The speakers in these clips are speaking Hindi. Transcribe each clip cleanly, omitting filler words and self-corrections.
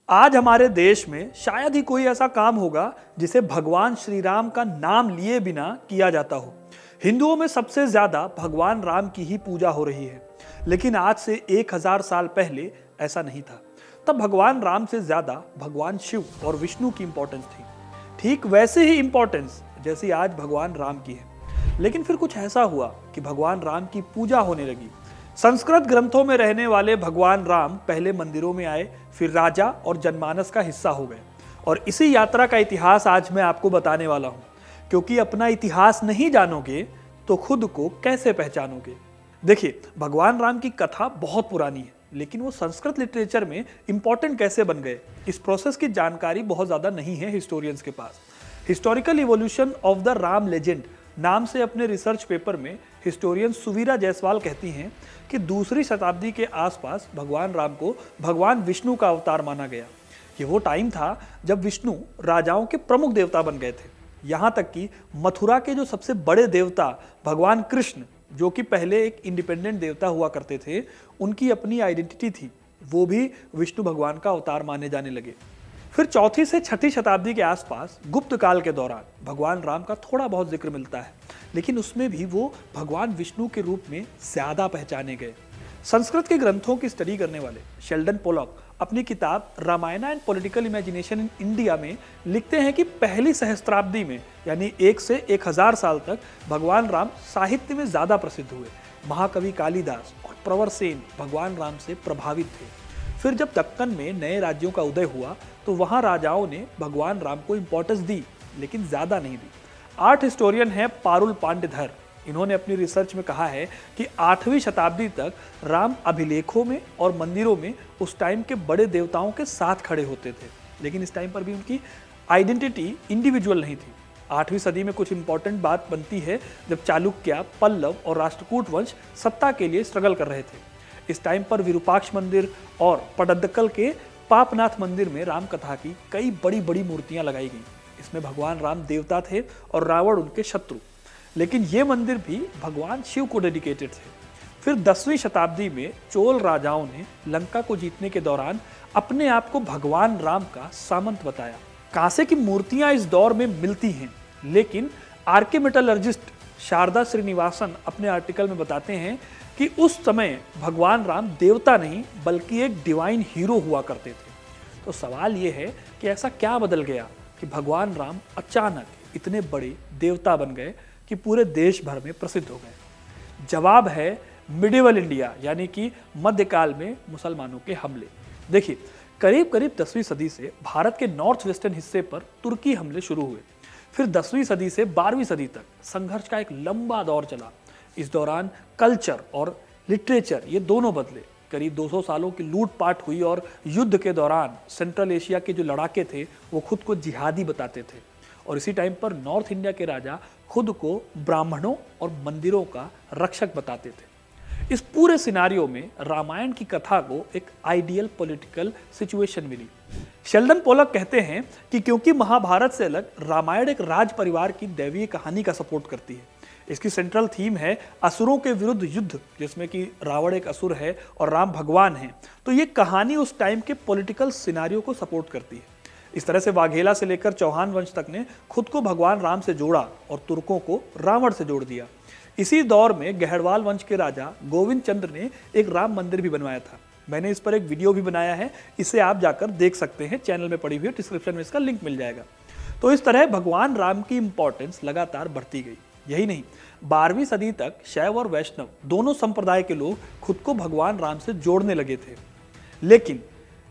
आज हमारे देश में शायद ही कोई ऐसा काम होगा जिसे भगवान श्री राम का नाम लिए बिना किया जाता हो। हिंदुओं में सबसे ज्यादा भगवान राम की ही पूजा हो रही है, लेकिन आज से 1000 साल पहले ऐसा नहीं था। तब भगवान राम से ज्यादा भगवान शिव और विष्णु की इंपॉर्टेंस थी, ठीक वैसे ही इंपॉर्टेंस जैसी आज भगवान राम की है। लेकिन फिर कुछ ऐसा हुआ कि भगवान राम की पूजा होने लगी। संस्कृत ग्रंथों में रहने वाले भगवान राम पहले मंदिरों में आए, फिर राजा और जनमानस का हिस्सा हो गए। और इसी यात्रा का इतिहास आज मैं आपको बताने वाला हूं, क्योंकि अपना इतिहास नहीं जानोगे तो खुद को कैसे पहचानोगे। देखिए, भगवान राम की कथा बहुत पुरानी है, लेकिन वो संस्कृत लिटरेचर में इंपॉर्टेंट कैसे बन गए, इस प्रोसेस की जानकारी बहुत ज्यादा नहीं है हिस्टोरियंस के पास। Historical evolution of the Ram legend नाम से अपने रिसर्च पेपर में हिस्टोरियन सुवीरा जायसवाल कहती हैं कि दूसरी शताब्दी के आसपास भगवान राम को भगवान विष्णु का अवतार माना गया। ये वो टाइम था जब विष्णु राजाओं के प्रमुख देवता बन गए थे। यहाँ तक कि मथुरा के जो सबसे बड़े देवता भगवान कृष्ण, जो कि पहले एक इंडिपेंडेंट देवता हुआ करते थे, उनकी अपनी आइडेंटिटी थी, वो भी विष्णु भगवान का अवतार माने जाने लगे। फिर चौथी से छठी शताब्दी के आसपास गुप्त काल के दौरान भगवान राम का थोड़ा बहुत जिक्र मिलता है, लेकिन उसमें भी वो भगवान विष्णु के रूप में ज्यादा पहचाने गए। संस्कृत के ग्रंथों की स्टडी करने वाले शेल्डन पोलॉक अपनी किताब Ramayana and political imagination in India में लिखते हैं कि पहली सहस्त्राब्दी में, यानी 1 से 1000 साल तक भगवान राम साहित्य में ज्यादा प्रसिद्ध हुए। महाकवि कालिदास और प्रवर सेन भगवान राम से प्रभावित थे। फिर जब दक्कन में नए राज्यों का उदय हुआ तो वहां राजाओं ने भगवान राम को इंपॉर्टेंस दी, लेकिन ज्यादा नहीं दी। आर्ट हिस्टोरियन है पारुल पांडेधर। इन्होंने अपनी रिसर्च में कहा है कि 8वीं शताब्दी तक राम अभिलेखों में और मंदिरों में उस टाइम के बड़े देवताओं के साथ खड़े होते थे, लेकिन इस टाइम पर भी उनकी आइडेंटिटी इंडिविजुअल नहीं थी। 8वीं सदी में कुछ इंपॉर्टेंट बात बनती है जब चालुक्य, पल्लव और राष्ट्रकूट वंश सत्ता के लिए स्ट्रगल कर रहे थे। इस टाइम पर विरूपाक्ष मंदिर और पडद्दकल के पापनाथ मंदिर में राम कथा की कई बड़ी बड़ी मूर्तियां लगाई गई। इसमें भगवान राम देवता थे और रावण उनके शत्रु, लेकिन ये मंदिर भी भगवान शिव को डेडिकेटेड थे। फिर 10वीं शताब्दी में चोल राजाओं ने लंका को जीतने के दौरान अपने आप को भगवान राम का सामंत बताया। कांसे की मूर्तियां इस दौर में मिलती हैं, लेकिन आर्किमेटलर्जिस्ट शारदा श्रीनिवासन अपने आर्टिकल में बताते हैं कि उस समय भगवान राम देवता नहीं बल्कि एक डिवाइन हीरो हुआ करते थे। तो सवाल ये है कि ऐसा क्या बदल गया कि भगवान राम अचानक इतने बड़े देवता बन गए कि पूरे देश भर में प्रसिद्ध हो गए। जवाब है मिडिवल इंडिया, यानी कि मध्यकाल में मुसलमानों के हमले। देखिए, करीब करीब 10वीं सदी से भारत के नॉर्थ वेस्टर्न हिस्से पर तुर्की हमले शुरू हुए। फिर 10वीं सदी से 12वीं सदी तक संघर्ष का एक लंबा दौर चला। इस दौरान कल्चर और लिटरेचर ये दोनों बदले। करीब 200 सालों की लूटपाट हुई और युद्ध के दौरान सेंट्रल एशिया के जो लड़ाके थे वो खुद को जिहादी बताते थे। और इसी टाइम पर नॉर्थ इंडिया के राजा खुद को ब्राह्मणों और मंदिरों का रक्षक बताते थे। इस पूरे सिनारियो में रामायण की कथा को एक आइडियल पॉलिटिकल सिचुएशन मिली। शेल्डन पोलक कहते हैं कि क्योंकि महाभारत से अलग रामायण एक राज परिवार की दैवीय कहानी का सपोर्ट करती है। इसकी सेंट्रल थीम है असुरों के विरुद्ध युद्ध, जिसमें कि रावण एक असुर है और राम भगवान हैं। तो ये कहानी उस टाइम के पॉलिटिकल सिनारियो को सपोर्ट करती है। इस तरह से वाघेला से लेकर चौहान वंश तक ने खुद को भगवान राम से जोड़ा और तुर्कों को रावण से जोड़ दिया। इसी दौर में गहड़वाल वंश के राजा गोविंद चंद्र ने एक राम मंदिर भी बनवाया था। मैंने इस पर एक वीडियो भी बनाया है, इसे आप जाकर देख सकते हैं, चैनल में पड़ी हुई है, डिस्क्रिप्शन में इसका लिंक मिल जाएगा। तो इस तरह भगवान राम की इंपॉर्टेंस लगातार बढ़ती गई। यही नहीं, 12वीं सदी तक शैव और वैष्णव दोनों संप्रदाय के लोग खुद को भगवान राम से जोड़ने लगे थे। लेकिन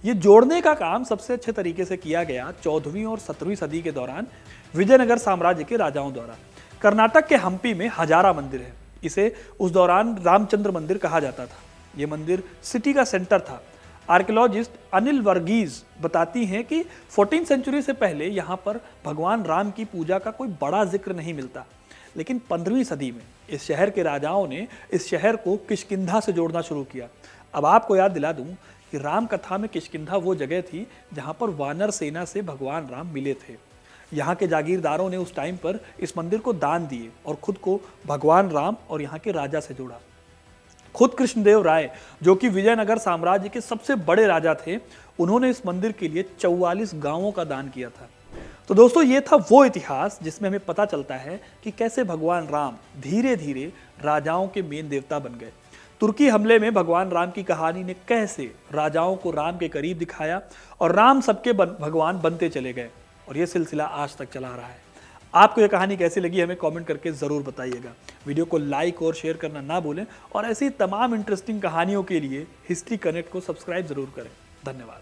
ये जोड़ने का काम सबसे अच्छे तरीके से किया गया 14वीं और 17वीं सदी के दौरान विजयनगर साम्राज्य के राजाओं द्वारा। कर्नाटक के हम्पी में हजारा मंदिर है। इसे उस दौरान रामचंद्र मंदिर कहा जाता था। ये मंदिर सिटी का सेंटर था। आर्कियोलॉजिस्ट अनिल वर्गीज बताती हैं कि 14वीं सेंचुरी से पहले यहाँ पर भगवान राम की पूजा का कोई बड़ा जिक्र नहीं मिलता, लेकिन 15वीं सदी में इस शहर के राजाओं ने इस शहर को किष्किंधा से जोड़ना शुरू किया। अब आपको याद दिला दूं कि राम कथा में किष्किंधा वो जगह थी जहां पर वानर सेना से भगवान राम मिले थे। यहाँ के जागीरदारों ने उस टाइम पर इस मंदिर को दान दिए और खुद को भगवान राम और यहाँ के राजा से जोड़ा। खुद कृष्णदेव राय, जो कि विजयनगर साम्राज्य के सबसे बड़े राजा थे, उन्होंने इस मंदिर के लिए 44 गांवों का दान किया था। तो दोस्तों, ये था वो इतिहास जिसमें हमें पता चलता है कि कैसे भगवान राम धीरे धीरे राजाओं के मेन देवता बन गए। तुर्की हमले में भगवान राम की कहानी ने कैसे राजाओं को राम के करीब दिखाया और राम सबके भगवान बनते चले गए, और ये सिलसिला आज तक चला रहा है। आपको ये कहानी कैसी लगी हमें कमेंट करके ज़रूर बताइएगा। वीडियो को लाइक और शेयर करना ना भूलें, और ऐसी तमाम इंटरेस्टिंग कहानियों के लिए हिस्ट्री कनेक्ट को सब्सक्राइब ज़रूर करें। धन्यवाद।